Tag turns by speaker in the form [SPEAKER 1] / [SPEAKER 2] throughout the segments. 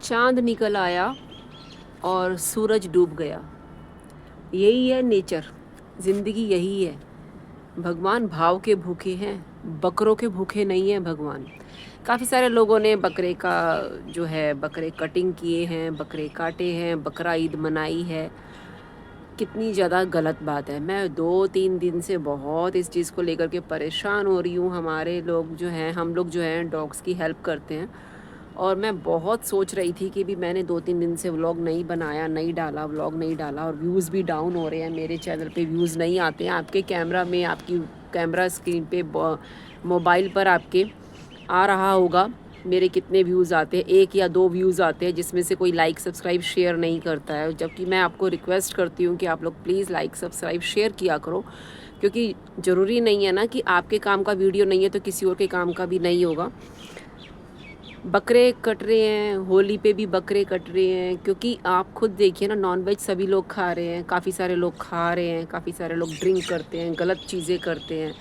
[SPEAKER 1] चांद निकल आया और सूरज डूब गया। यही है नेचर, ज़िंदगी यही है। भगवान भाव के भूखे हैं, बकरों के भूखे नहीं हैं भगवान। काफ़ी सारे लोगों ने बकरे का जो है बकरे कटिंग किए हैं, बकरे काटे हैं, बकरा ईद मनाई है। कितनी ज़्यादा गलत बात है। मैं 2-3 दिन से बहुत इस चीज़ को लेकर के परेशान हो रही हूँ। हमारे लोग जो हैं हम लोग जो हैं डॉग्स की हेल्प करते हैं और मैं बहुत सोच रही थी कि भी मैंने 2-3 दिन से व्लॉग नहीं बनाया, नहीं डाला, व्लॉग नहीं डाला और व्यूज़ भी डाउन हो रहे हैं। मेरे चैनल पे व्यूज़ नहीं आते हैं। आपके कैमरा में, आपकी कैमरा स्क्रीन पे मोबाइल पर आपके आ रहा होगा मेरे कितने व्यूज़ आते हैं। 1 या 2 व्यूज़ आते हैं जिसमें से कोई लाइक सब्सक्राइब शेयर नहीं करता है, जबकि मैं आपको रिक्वेस्ट करती हूँ कि आप लोग प्लीज़ लाइक सब्सक्राइब शेयर किया करो, क्योंकि ज़रूरी नहीं है ना कि आपके काम का वीडियो नहीं है तो किसी और के काम का भी नहीं होगा। बकरे कट रहे हैं, होली पे भी बकरे कट रहे हैं, क्योंकि आप खुद देखिए ना, नॉनवेज सभी लोग खा रहे हैं, काफ़ी सारे लोग खा रहे हैं, काफ़ी सारे लोग ड्रिंक करते हैं, गलत चीज़ें करते हैं।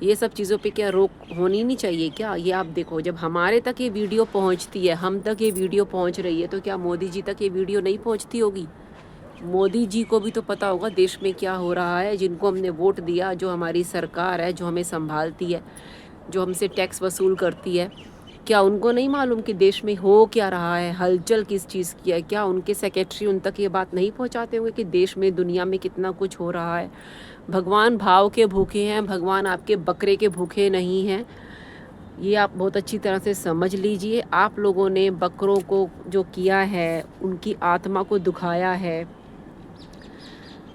[SPEAKER 1] ये सब चीज़ों पे क्या रोक होनी नहीं चाहिए क्या? ये आप देखो, जब हमारे तक ये वीडियो पहुंचती है, हम तक ये वीडियो पहुंच रही है, तो क्या मोदी जी तक ये वीडियो नहीं पहुंचती होगी? मोदी जी को भी तो पता होगा देश में क्या हो रहा है। जिनको हमने वोट दिया, जो हमारी सरकार है, जो हमें संभालती है, जो हमसे टैक्स वसूल करती है, क्या उनको नहीं मालूम कि देश में हो क्या रहा है, हलचल किस चीज़ की है? क्या उनके सेक्रेटरी उन तक ये बात नहीं पहुंचाते होंगे कि देश में, दुनिया में कितना कुछ हो रहा है? भगवान भाव के भूखे हैं, भगवान आपके बकरे के भूखे नहीं हैं। ये आप बहुत अच्छी तरह से समझ लीजिए। आप लोगों ने बकरों को जो किया है, उनकी आत्मा को दुखाया है।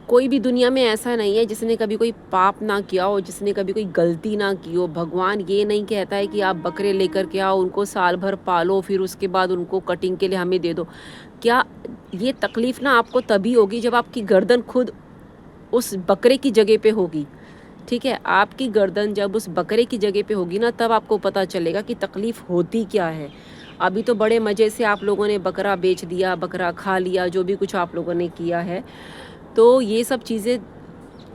[SPEAKER 1] कोई भी दुनिया में ऐसा नहीं है जिसने कभी कोई पाप ना किया हो, जिसने कभी कोई गलती ना की हो। भगवान ये नहीं कहता है कि आप बकरे लेकर के आओ, उनको साल भर पालो, फिर उसके बाद उनको कटिंग के लिए हमें दे दो। क्या ये तकलीफ़ ना आपको तभी होगी जब आपकी गर्दन खुद उस बकरे की जगह पे होगी। ठीक है, आपकी गर्दन जब उस बकरे की जगह पे होगी ना, तब आपको पता चलेगा कि तकलीफ़ होती क्या है। अभी तो बड़े मज़े से आप लोगों ने बकरा बेच दिया, बकरा खा लिया, जो भी कुछ आप लोगों ने किया है। तो ये सब चीज़ें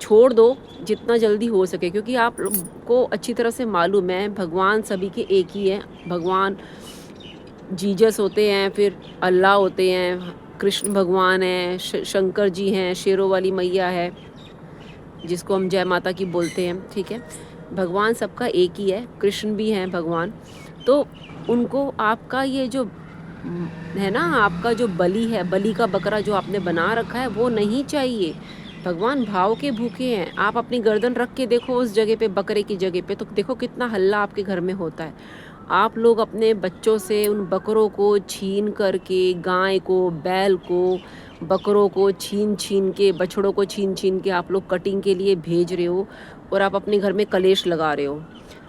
[SPEAKER 1] छोड़ दो जितना जल्दी हो सके, क्योंकि आप लोग को अच्छी तरह से मालूम है भगवान सभी के एक ही हैं। भगवान जीसस होते हैं, फिर अल्लाह होते हैं, कृष्ण भगवान हैं, शंकर जी हैं, शेरों वाली मैया है जिसको हम जय माता की बोलते हैं। ठीक है, भगवान सबका एक ही है, कृष्ण भी हैं भगवान। तो उनको आपका ये जो है ना, आपका जो बलि है, बलि का बकरा जो आपने बना रखा है, वो नहीं चाहिए। भगवान भाव के भूखे हैं। आप अपनी गर्दन रख के देखो उस जगह पे, बकरे की जगह पे, तो देखो कितना हल्ला आपके घर में होता है। आप लोग अपने बच्चों से उन बकरों को छीन करके, गाय को, बैल को, बकरों को छीन छीन के, बछड़ों को छीन छीन के आप लोग कटिंग के लिए भेज रहे हो और आप अपने घर में कलेश लगा रहे हो।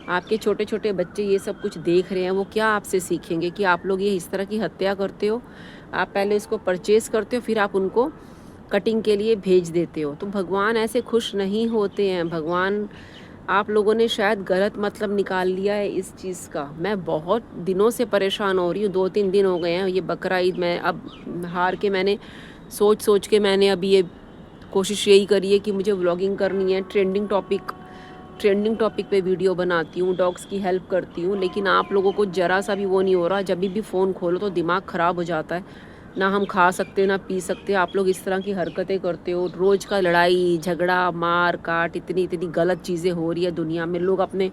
[SPEAKER 1] आपके छोटे छोटे बच्चे ये सब कुछ देख रहे हैं, वो क्या आपसे सीखेंगे कि आप लोग ये इस तरह की हत्या करते हो? आप पहले इसको परचेज़ करते हो, फिर आप उनको कटिंग के लिए भेज देते हो। तो भगवान ऐसे खुश नहीं होते हैं। भगवान, आप लोगों ने शायद गलत मतलब निकाल लिया है इस चीज़ का। मैं बहुत दिनों से परेशान हो रही हूँ, 2-3 दिन हो गए हैं ये बकरा ईद। मैं अब हार के, मैंने सोच सोच के मैंने अभी ये कोशिश यही करी है कि मुझे व्लॉगिंग करनी है, ट्रेंडिंग टॉपिक पे वीडियो बनाती हूँ, डॉग्स की हेल्प करती हूँ। लेकिन आप लोगों को ज़रा सा भी वो नहीं हो रहा। जब भी फ़ोन खोलो तो दिमाग ख़राब हो जाता है। ना हम खा सकते, ना पी सकते। आप लोग इस तरह की हरकतें करते हो। रोज़ का लड़ाई झगड़ा, मार काट, इतनी इतनी गलत चीज़ें हो रही है दुनिया में। लोग अपने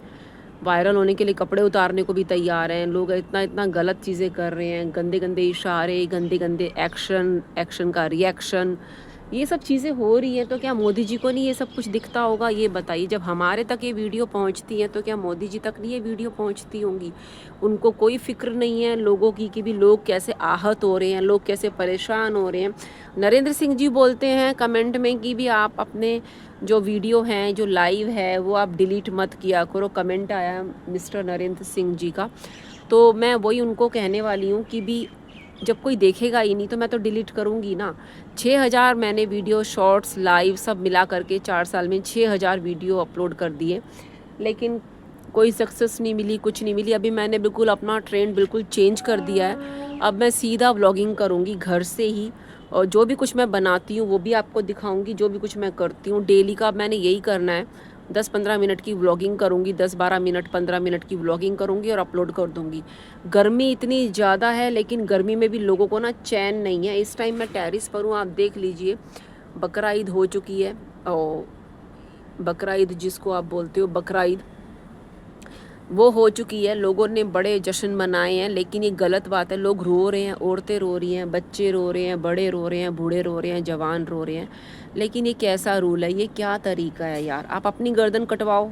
[SPEAKER 1] वायरल होने के लिए कपड़े उतारने को भी तैयार हैं। लोग इतना इतना गलत चीज़ें कर रहे हैं, गंदे गंदे इशारे, गंदे गंदे एक्शन का रिएक्शन, ये सब चीज़ें हो रही हैं। तो क्या मोदी जी को नहीं ये सब कुछ दिखता होगा? ये बताइए। जब हमारे तक ये वीडियो पहुंचती है तो क्या मोदी जी तक नहीं ये वीडियो पहुंचती होंगी? उनको कोई फिक्र नहीं है लोगों की कि भी लोग कैसे आहत हो रहे हैं, लोग कैसे परेशान हो रहे हैं। नरेंद्र सिंह जी बोलते हैं कमेंट में कि भी आप अपने जो वीडियो हैं, जो लाइव है, वो आप डिलीट मत किया करो। कमेंट आया मिस्टर नरेंद्र सिंह जी का। तो मैं वही उनको कहने वाली हूँ कि भी जब कोई देखेगा ही नहीं तो मैं तो डिलीट करूँगी ना। 6000 मैंने वीडियो, शॉर्ट्स, लाइव सब मिला करके 4 साल में 6000 वीडियो अपलोड कर दिए, लेकिन कोई सक्सेस नहीं मिली, कुछ नहीं मिली। अभी मैंने बिल्कुल अपना ट्रेंड बिल्कुल चेंज कर दिया है। अब मैं सीधा व्लॉगिंग करूँगी घर से ही, और जो भी कुछ मैं बनाती हूँ वो भी आपको दिखाऊँगी। जो भी कुछ मैं करती हूँ डेली का, अब मैंने यही करना है। 10-15 मिनट की व्लॉगिंग करूँगी, 10-12 मिनट 15 मिनट की व्लॉगिंग करूँगी और अपलोड कर दूँगी। गर्मी इतनी ज़्यादा है, लेकिन गर्मी में भी लोगों को ना चैन नहीं है। इस टाइम मैं टेरेस पर हूँ, आप देख लीजिए। बकरा ईद हो चुकी है, और बकरा ईद जिसको आप बोलते हो बकरा ईद, वो हो चुकी है। लोगों ने बड़े जश्न मनाए हैं, लेकिन ये गलत बात है। लोग रो रहे हैं, औरतें रो रही हैं, बच्चे रो रहे हैं, बड़े रो रहे हैं, बूढ़े रो रहे हैं, जवान रो रहे हैं। लेकिन ये कैसा रूल है, ये क्या तरीका है यार? आप अपनी गर्दन कटवाओ,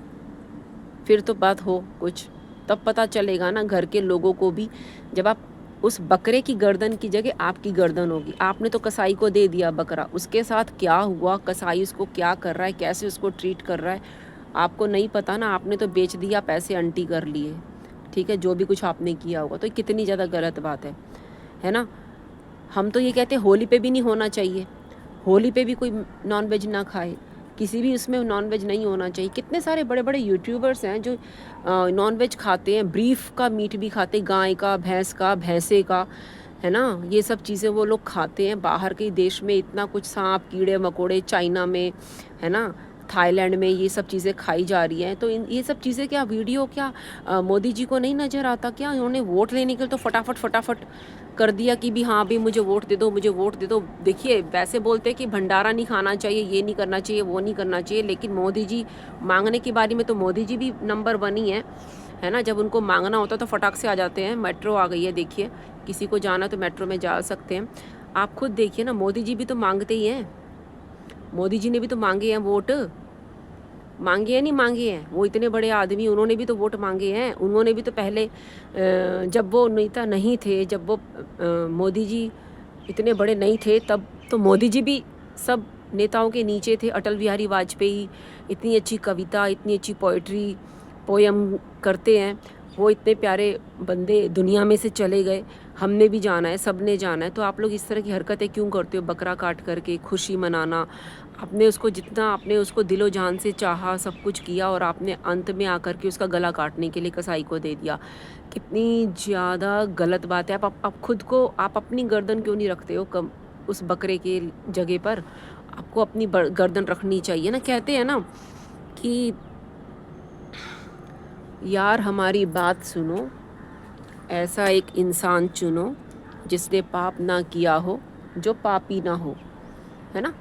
[SPEAKER 1] फिर तो बात हो कुछ, तब पता चलेगा ना घर के लोगों को भी। जब आप उस बकरे की गर्दन की जगह आपकी गर्दन होगी। आपने तो कसाई को दे दिया बकरा, उसके साथ क्या हुआ, कसाई उसको क्या कर रहा है, कैसे उसको ट्रीट कर रहा है, आपको नहीं पता ना। आपने तो बेच दिया, पैसे अंटी कर लिए, ठीक है, जो भी कुछ आपने किया होगा। तो कितनी ज़्यादा गलत बात है ना। हम तो ये कहते हैं होली पे भी नहीं होना चाहिए, होली पे भी कोई नॉन वेज ना खाए, किसी भी उसमें नॉन वेज नहीं होना चाहिए। कितने सारे बड़े बड़े यूट्यूबर्स हैं जो नॉन वेज खाते हैं, ब्रीफ का मीट भी खाते, गाय का, भैंस का, भैंसे का, है ना। ये सब चीज़ें वो लोग खाते हैं। बाहर के देश में इतना कुछ सांप कीड़े मकोड़े, चाइना में, है ना, थाईलैंड में ये सब चीज़ें खाई जा रही हैं। तो ये सब चीज़ें क्या वीडियो क्या मोदी जी को नहीं नज़र आता क्या? उन्होंने वोट लेने के लिए तो फटाफट कर दिया कि भी हाँ भी मुझे वोट दे दो, मुझे वोट दे दो। देखिए, वैसे बोलते हैं कि भंडारा नहीं खाना चाहिए, ये नहीं करना चाहिए, वो नहीं करना चाहिए, लेकिन मोदी जी मांगने की बारी में तो मोदी जी भी नंबर 1 ही है ना। जब उनको मांगना होता तो फटाक से आ जाते हैं। मेट्रो आ गई है, देखिए, किसी को जाना तो मेट्रो में जा सकते हैं। आप खुद देखिए ना, मोदी जी भी तो मांगते ही हैं। मोदी जी ने भी तो मांगे हैं वोट, मांगे हैं नहीं मांगे हैं, वो इतने बड़े आदमी, उन्होंने भी तो वोट मांगे हैं। उन्होंने भी तो पहले जब वो नेता नहीं थे, जब वो मोदी जी इतने बड़े नहीं थे, तब तो मोदी जी भी सब नेताओं के नीचे थे। अटल बिहारी वाजपेयी इतनी अच्छी कविता, इतनी अच्छी पोइट्री, पोयम करते हैं। वो इतने प्यारे बंदे दुनिया में से चले गए। हमने भी जाना है, सब ने जाना है। तो आप लोग इस तरह की हरकतें क्यों करते हो? बकरा काट करके खुशी मनाना, आपने उसको जितना आपने उसको दिलो जान से चाहा, सब कुछ किया, और आपने अंत में आकर के उसका गला काटने के लिए कसाई को दे दिया। कितनी ज़्यादा गलत बात है। आप खुद को, आप अपनी गर्दन क्यों नहीं रखते हो कम उस बकरे के जगह पर? आपको अपनी गर्दन रखनी चाहिए ना। कहते हैं ना कि यार हमारी बात सुनो, ऐसा एक इंसान चुनो जिसने पाप ना किया हो, जो पापी ना हो, है ना।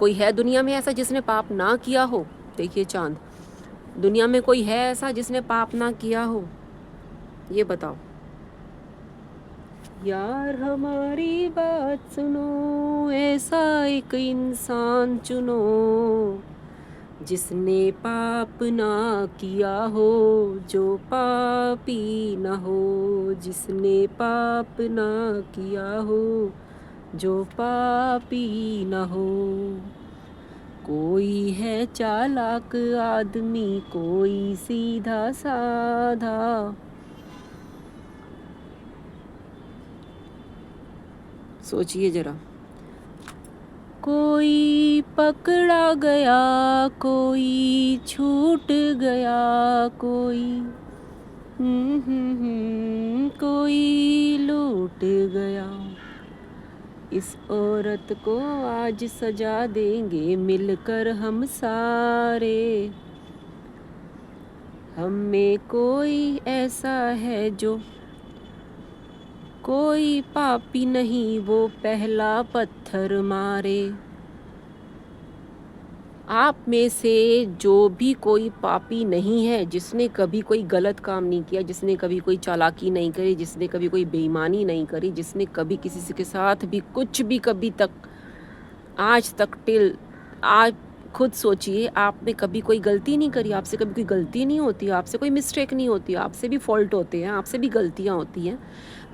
[SPEAKER 1] कोई है दुनिया में ऐसा जिसने पाप ना किया हो? देखिए चांद, दुनिया में कोई है ऐसा जिसने पाप ना किया हो? ये बताओ। यार हमारी बात सुनो, ऐसा एक इंसान चुनो जिसने पाप ना किया हो, जो पापी ना हो, जिसने पाप ना किया हो, जो पापी ना हो। कोई है चालाक आदमी, कोई सीधा साधा। सोचिए जरा। कोई पकड़ा गया, कोई छूट गया, कोई कोई लूट गया। इस औरत को आज सजा देंगे मिलकर हम सारे। हम में कोई ऐसा है जो, कोई पापी नहीं वो पहला पत्थर मारे। आप में से जो भी कोई पापी नहीं है, जिसने कभी कोई गलत काम नहीं किया, जिसने कभी कोई चालाकी नहीं करी, जिसने कभी कोई बेईमानी नहीं करी, जिसने कभी किसी के साथ भी कुछ भी कभी तक आज तक टिल आज, खुद सोचिए, आपने कभी कोई गलती नहीं करी, आपसे कभी कोई गलती नहीं होती, आपसे कोई मिस्टेक नहीं होती, आपसे भी फॉल्ट होते हैं, आपसे भी गलतियां होती हैं।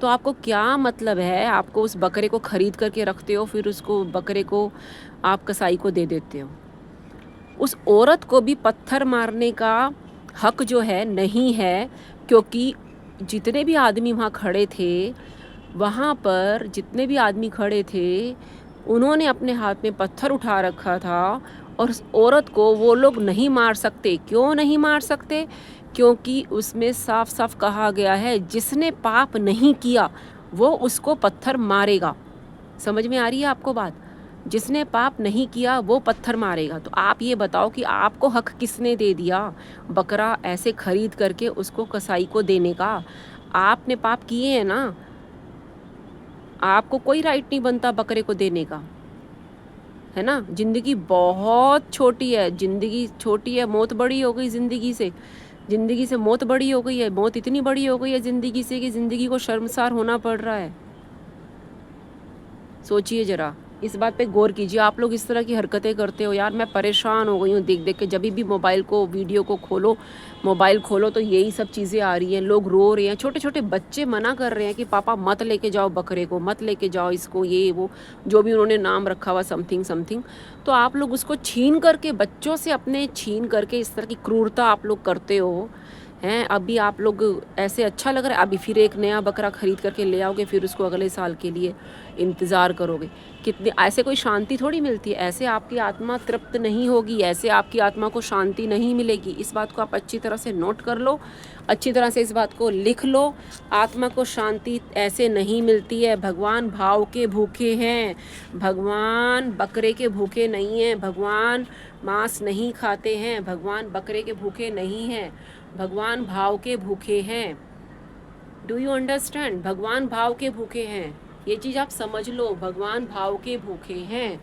[SPEAKER 1] तो आपको क्या मतलब है? आपको उस बकरे को ख़रीद करके रखते हो, फिर उसको बकरे को आप कसाई को दे देते हो। उस औरत को भी पत्थर मारने का हक जो है नहीं है, क्योंकि जितने भी आदमी वहाँ खड़े थे, वहाँ पर जितने भी आदमी खड़े थे, उन्होंने अपने हाथ में पत्थर उठा रखा था, और उस औरत को वो लोग नहीं मार सकते। क्यों नहीं मार सकते? क्योंकि उसमें साफ साफ कहा गया है, जिसने पाप नहीं किया वो उसको पत्थर मारेगा। समझ में आ रही है आपको बात? जिसने पाप नहीं किया वो पत्थर मारेगा। तो आप ये बताओ कि आपको हक किसने दे दिया बकरा ऐसे खरीद करके उसको कसाई को देने का? आपने पाप किए हैं ना, आपको कोई राइट नहीं बनता बकरे को देने का, है ना। ज़िंदगी बहुत छोटी है, ज़िंदगी छोटी है, मौत बड़ी हो गई ज़िंदगी से, ज़िंदगी से मौत बड़ी हो गई है, मौत इतनी बड़ी हो गई है ज़िंदगी से कि ज़िंदगी को शर्मसार होना पड़ रहा है। सोचिए ज़रा, इस बात पे गौर कीजिए। आप लोग इस तरह की हरकतें करते हो यार, मैं परेशान हो गई हूँ देख देख के। जब भी मोबाइल को वीडियो को खोलो, मोबाइल खोलो तो यही सब चीज़ें आ रही हैं, लोग रो रहे हैं, छोटे छोटे बच्चे मना कर रहे हैं कि पापा मत लेके जाओ बकरे को, मत लेके जाओ इसको, ये वो जो भी उन्होंने नाम रखा हुआ समथिंग समथिंग। तो आप लोग उसको छीन करके, बच्चों से अपने छीन करके इस तरह की क्रूरता आप लोग करते हो हैं। अभी आप लोग ऐसे अच्छा लग रहा है, अभी फिर एक नया बकरा खरीद करके ले आओगे, फिर उसको अगले साल के लिए इंतज़ार करोगे। कितनी ऐसे कोई शांति थोड़ी मिलती है, ऐसे आपकी आत्मा तृप्त नहीं होगी, ऐसे आपकी आत्मा को शांति नहीं मिलेगी। इस बात को आप अच्छी तरह से नोट कर लो, अच्छी तरह से इस बात को लिख लो। आत्मा को शांति ऐसे नहीं मिलती है। भगवान भाव के भूखे हैं, भगवान बकरे के भूखे नहीं हैं, भगवान मांस नहीं खाते हैं, भगवान बकरे के भूखे नहीं हैं, भगवान भाव के भूखे हैं। Do you understand? भगवान भाव के भूखे हैं, ये चीज़ आप समझ लो। भगवान भाव के भूखे हैं,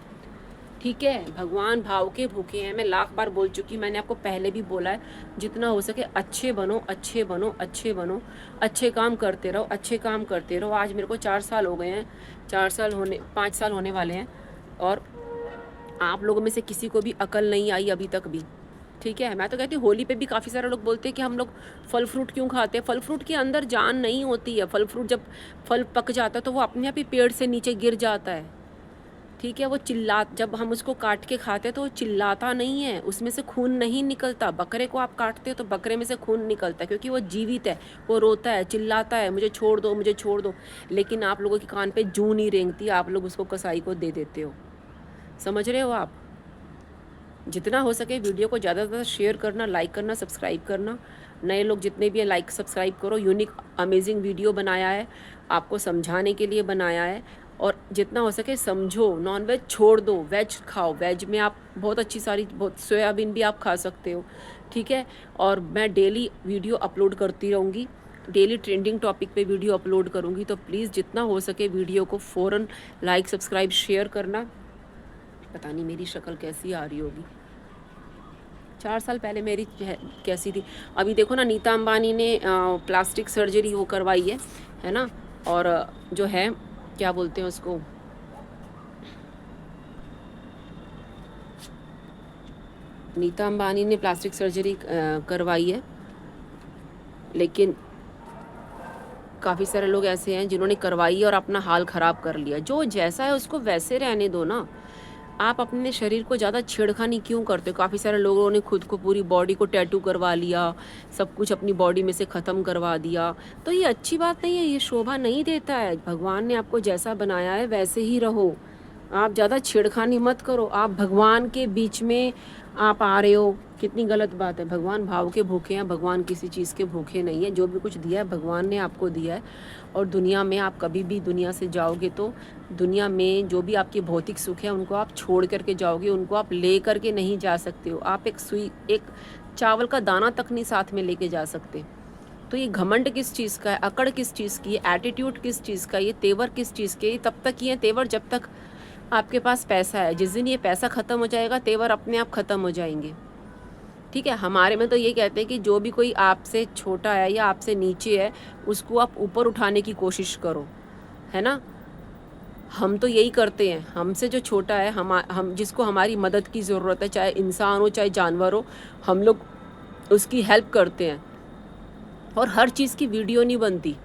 [SPEAKER 1] ठीक है, भगवान भाव के भूखे हैं। मैं लाख बार बोल चुकी, मैंने आपको पहले भी बोला है, जितना हो सके अच्छे बनो, अच्छे बनो, अच्छे बनो, अच्छे काम करते रहो, अच्छे काम करते रहो। आज मेरे को 4 साल हो गए हैं, 5 साल होने वाले हैं, और आप लोगों में से किसी को भी अकल नहीं आई अभी तक भी, ठीक है। मैं तो कहती हूँ होली पे भी काफ़ी सारे लोग बोलते हैं कि हम लोग फल फ्रूट क्यों खाते हैं। फल फ्रूट के अंदर जान नहीं होती है। फल फ्रूट जब फल पक जाता है तो वो अपने आप ही पेड़ से नीचे गिर जाता है, ठीक है। वो जब हम उसको काट के खाते हैं तो वो चिल्लाता नहीं है, उसमें से खून नहीं निकलता। बकरे को आप काटते हो तो बकरे में से खून निकलता है, क्योंकि वो जीवित है, वो रोता है, चिल्लाता है, मुझे छोड़ दो, मुझे छोड़ दो। लेकिन आप लोगों के कान पे जूं नहीं रेंगती, आप लोग उसको कसाई को दे देते हो। समझ रहे हो आप? जितना हो सके वीडियो को ज़्यादा से ज़्यादा शेयर करना, लाइक करना, सब्सक्राइब करना। नए लोग जितने भी हैं लाइक सब्सक्राइब करो। यूनिक अमेजिंग वीडियो बनाया है, आपको समझाने के लिए बनाया है। और जितना हो सके समझो, नॉन वेज छोड़ दो, वेज खाओ। वेज में आप बहुत अच्छी सारी, बहुत सोयाबीन भी आप खा सकते हो, ठीक है। और मैं डेली वीडियो अपलोड करती रहूँगी, डेली ट्रेंडिंग टॉपिक पे वीडियो अपलोड करूँगी। तो प्लीज़ जितना हो सके वीडियो को फ़ौरन लाइक सब्सक्राइब शेयर करना। पता नहीं मेरी शक्ल कैसी आ रही होगी, 4 साल पहले मेरी कैसी थी। अभी देखो ना, नीता अंबानी ने प्लास्टिक सर्जरी वो करवाई है ना। और जो है क्या बोलते हैं उसको, नीता अंबानी ने प्लास्टिक सर्जरी करवाई है। लेकिन काफ़ी सारे लोग ऐसे हैं जिन्होंने करवाई और अपना हाल ख़राब कर लिया। जो जैसा है उसको वैसे रहने दो ना। आप अपने शरीर को ज़्यादा छेड़खानी क्यों करते हो? काफ़ी सारे लोगों ने खुद को, पूरी बॉडी को टैटू करवा लिया, सब कुछ अपनी बॉडी में से ख़त्म करवा दिया। तो ये अच्छी बात नहीं है, ये शोभा नहीं देता है। भगवान ने आपको जैसा बनाया है वैसे ही रहो, आप ज़्यादा छेड़खानी मत करो। आप भगवान के बीच में आप आ रहे हो, कितनी गलत बात है। भगवान भाव के भूखे हैं, भगवान किसी चीज़ के भूखे नहीं है। जो भी कुछ दिया है भगवान ने आपको दिया है। और दुनिया में आप कभी भी दुनिया से जाओगे तो दुनिया में जो भी आपके भौतिक सुख है उनको आप छोड़ करके जाओगे, उनको आप ले करके नहीं जा सकते हो। आप एक चावल का दाना तक नहीं साथ में लेके जा सकते। तो ये घमंड किस चीज़ का है, अकड़ किस चीज़ की है, एटीट्यूड किस चीज़ का, ये तेवर किस चीज़ के? तब तक ये तेवर जब तक आपके पास पैसा है। जिस दिन ये पैसा ख़त्म हो जाएगा तेवर अपने आप ख़त्म हो जाएंगे, ठीक है। हमारे में तो ये कहते हैं कि जो भी कोई आपसे छोटा है या आपसे नीचे है उसको आप ऊपर उठाने की कोशिश करो, है ना। हम तो यही करते हैं। हमसे जो छोटा है, हम जिसको हमारी मदद की ज़रूरत है, चाहे इंसान हो चाहे जानवर हो, हम लोग उसकी हेल्प करते हैं। और हर चीज़ की वीडियो नहीं बनती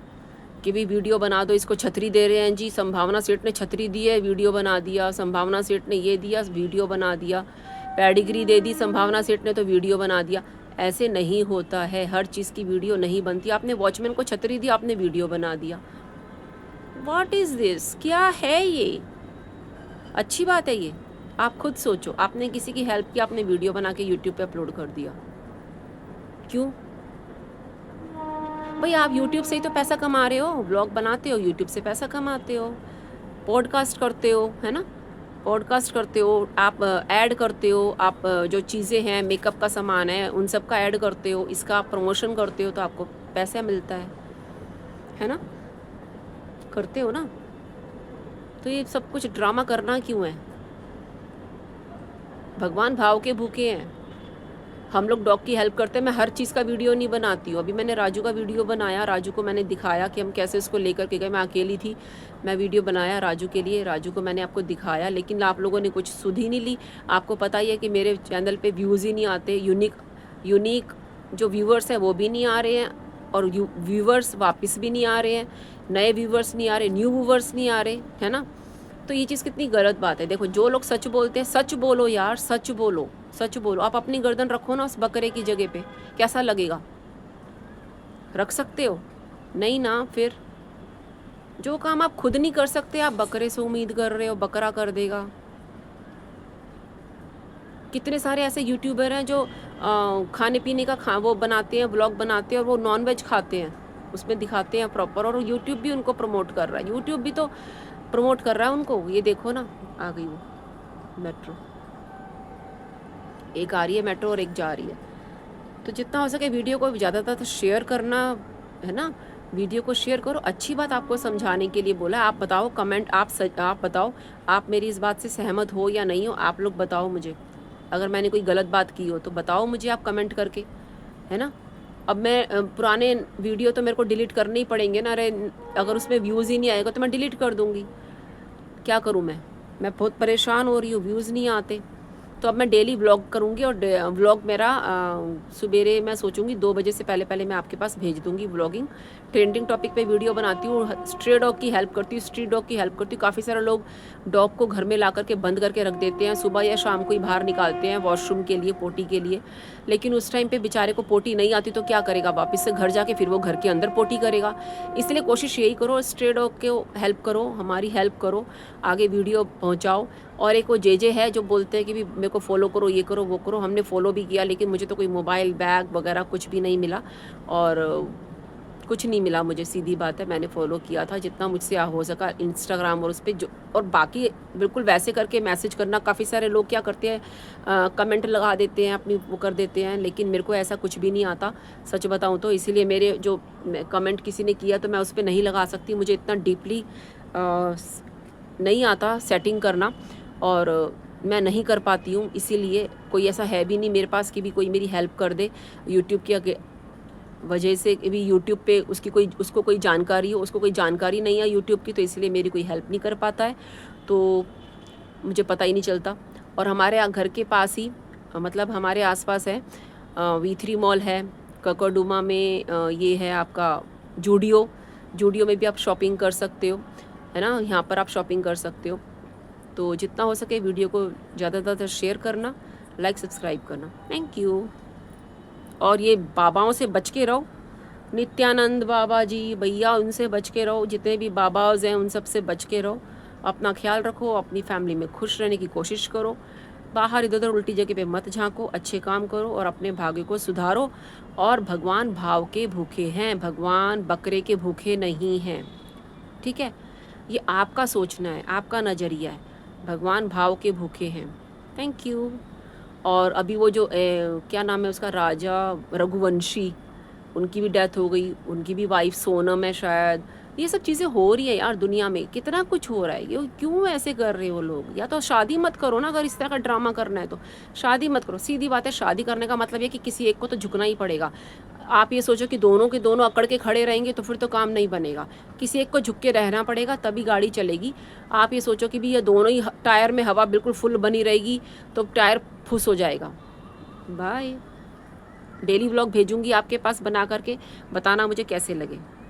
[SPEAKER 1] कि भी वीडियो बना दो, इसको छतरी दे रहे हैं जी, संभावना सेठ ने छतरी दी है, वीडियो बना दिया, संभावना सेठ ने ये दिया, वीडियो बना दिया, पैडिग्री दे दी संभावना सेठ ने तो वीडियो बना दिया। ऐसे नहीं होता है, हर चीज़ की वीडियो नहीं बनती। आपने वॉचमैन को छतरी दी, आपने वीडियो बना दिया। What is this? क्या है ये? अच्छी बात है ये? आप खुद सोचो, आपने किसी की हेल्प की, आपने वीडियो बना के यूट्यूब पे अपलोड कर दिया, क्यों भाई? आप यूट्यूब से ही तो पैसा कमा रहे हो, ब्लॉग बनाते हो, यूट्यूब से पैसा कमाते हो, पॉडकास्ट करते हो, है ना। पॉडकास्ट करते हो, आप ऐड करते हो, आप जो चीज़ें हैं, मेकअप का सामान है, उन सब का ऐड करते हो, इसका आप प्रमोशन करते हो तो आपको पैसा मिलता है ना? करते हो ना? तो ये सब कुछ ड्रामा करना क्यों है? भगवान भाव के भूखे हैं। हम लोग डॉग की हेल्प करते हैं। मैं हर चीज़ का वीडियो नहीं बनाती हूँ। अभी मैंने राजू का वीडियो बनाया, राजू को मैंने दिखाया कि हम कैसे उसको लेकर के गए। मैं अकेली थी, मैं वीडियो बनाया राजू के लिए, राजू को मैंने आपको दिखाया, लेकिन आप लोगों ने कुछ सुध ही नहीं ली। आपको पता ही है कि मेरे चैनल पे व्यूज़ ही नहीं आते, यूनिक जो व्यूवर्स हैं वो भी नहीं आ रहे हैं, और व्यूवर्स वापस भी नहीं आ रहे हैं, नए व्यूवर्स नहीं आ रहे, न्यू व्यूवर्स नहीं आ रहे, है ना? तो ये चीज़ कितनी गलत बात है। देखो, जो लोग सच बोलते हैं, सच बोलो यार, सच बोलो, सच बोलो। आप अपनी गर्दन रखो ना उस बकरे की जगह पे, कैसा लगेगा? रख सकते हो? नहीं ना। फिर जो काम आप खुद नहीं कर सकते, आप बकरे से उम्मीद कर रहे हो बकरा कर देगा। कितने सारे ऐसे यूट्यूबर हैं जो खाने पीने का वो बनाते हैं, व्लॉग बनाते हैं, और वो नॉन वेज खाते हैं, उसमें दिखाते हैं प्रॉपर, और यूट्यूब भी उनको प्रमोट कर रहा है। यूट्यूब भी तो प्रमोट कर रहा है उनको। ये देखो ना, आ गई वो मेट्रो, एक आ रही है मेट्रो और एक जा रही है। तो जितना हो सके वीडियो को ज़्यादातर शेयर करना, है ना? वीडियो को शेयर करो। अच्छी बात आपको समझाने के लिए बोला। आप बताओ, कमेंट आप बताओ, आप मेरी इस बात से सहमत हो या नहीं हो, आप लोग बताओ मुझे। अगर मैंने कोई गलत बात की हो तो बताओ मुझे आप कमेंट करके, है ना? अब मैं पुराने वीडियो तो मेरे को डिलीट करने ही पड़ेंगे ना। अरे अगर उसमें व्यूज़ ही नहीं आएगा तो मैं डिलीट कर दूँगी। क्या करूँ मैं बहुत परेशान हो रही हूँ, व्यूज़ नहीं आते। तो अब मैं डेली व्लॉग करूँगी, और व्लॉग मेरा सुबेरे मैं सोचूंगी 2 बजे से पहले पहले मैं आपके पास भेज दूँगी व्लॉगिंग। ट्रेंडिंग टॉपिक पे वीडियो बनाती हूँ, स्ट्रे डॉग की हेल्प करती हूँ, स्ट्रीट डॉग की हेल्प करती हूँ। काफ़ी सारे लोग डॉग को घर में ला करके बंद करके रख देते हैं, सुबह या शाम को ही बाहर निकालते हैं वॉशरूम के लिए, पोटी के लिए। लेकिन उस टाइम पे बेचारे को पोटी नहीं आती तो क्या करेगा? वापस से घर जाके फिर वो घर के अंदर पोटी करेगा। इसलिए कोशिश यही करो, स्ट्रे डॉग को हेल्प करो, हमारी हेल्प करो, आगे वीडियो पहुँचाओ। और एक वो जे है जो बोलते हैं कि भी मेरे को फॉलो करो, ये करो, वो करो। हमने फॉलो भी किया, लेकिन मुझे तो कोई मोबाइल बैग वगैरह कुछ भी नहीं मिला, और कुछ नहीं मिला मुझे, सीधी बात है। मैंने फॉलो किया था जितना मुझसे हो सका इंस्टाग्राम और उस पर जो, और बाकी बिल्कुल वैसे करके मैसेज करना। काफ़ी सारे लोग क्या करते हैं, कमेंट लगा देते हैं, अपनी वो कर देते हैं, लेकिन मेरे को ऐसा कुछ भी नहीं आता, सच बताऊँ तो। इसीलिए मेरे जो कमेंट किसी ने किया तो मैं उस पर नहीं लगा सकती, मुझे इतना डीपली नहीं आता सेटिंग करना, और मैं नहीं कर पाती हूँ। इसीलिए कोई ऐसा है भी नहीं मेरे पास कि भी कोई मेरी हेल्प कर दे। यूट्यूब की वजह से भी, यूट्यूब पे उसको कोई जानकारी हो, उसको कोई जानकारी नहीं है यूट्यूब की, तो इसलिए मेरी कोई हेल्प नहीं कर पाता है, तो मुझे पता ही नहीं चलता। और हमारे यहाँ घर के पास ही, मतलब हमारे आसपास है, V3 मॉल है, ककड़डुमा में ये है आपका जूडियो में भी आप शॉपिंग कर सकते हो, है ना? यहाँ पर आप शॉपिंग कर सकते हो। तो जितना हो सके वीडियो को ज़्यादातर शेयर करना, लाइक सब्सक्राइब करना। Thank you. और ये बाबाओं से बच के रहो, नित्यानंद बाबा जी, भैया, उनसे बच के रहो। जितने भी बाबाज हैं उन सब से बच के रहो। अपना ख्याल रखो, अपनी फैमिली में खुश रहने की कोशिश करो, बाहर इधर उधर उल्टी जगह पे मत झांको, अच्छे काम करो और अपने भाग्य को सुधारो। और भगवान भाव के भूखे हैं, भगवान बकरे के भूखे नहीं हैं, ठीक है? ये आपका सोचना है, आपका नज़रिया है। भगवान भाव के भूखे हैं। Thank you. और अभी वो जो क्या नाम है उसका, राजा रघुवंशी, उनकी भी डेथ हो गई, उनकी भी वाइफ सोनम है शायद। ये सब चीज़ें हो रही है यार, दुनिया में कितना कुछ हो रहा है। ये क्यों ऐसे कर रहे हो लोग? या तो शादी मत करो ना, अगर इस तरह का ड्रामा करना है तो शादी मत करो। सीधी बात है, शादी करने का मतलब ये कि किसी एक को तो झुकना ही पड़ेगा। आप ये सोचो कि दोनों के दोनों अकड़ के खड़े रहेंगे तो फिर तो काम नहीं बनेगा, किसी एक को झुक के रहना पड़ेगा, तभी गाड़ी चलेगी। आप ये सोचो कि भी ये दोनों ही टायर में हवा बिल्कुल फुल बनी रहेगी तो टायर फुस हो जाएगा। बाय। डेली व्लॉग भेजूंगी आपके पास बना करके, बताना मुझे कैसे लगे।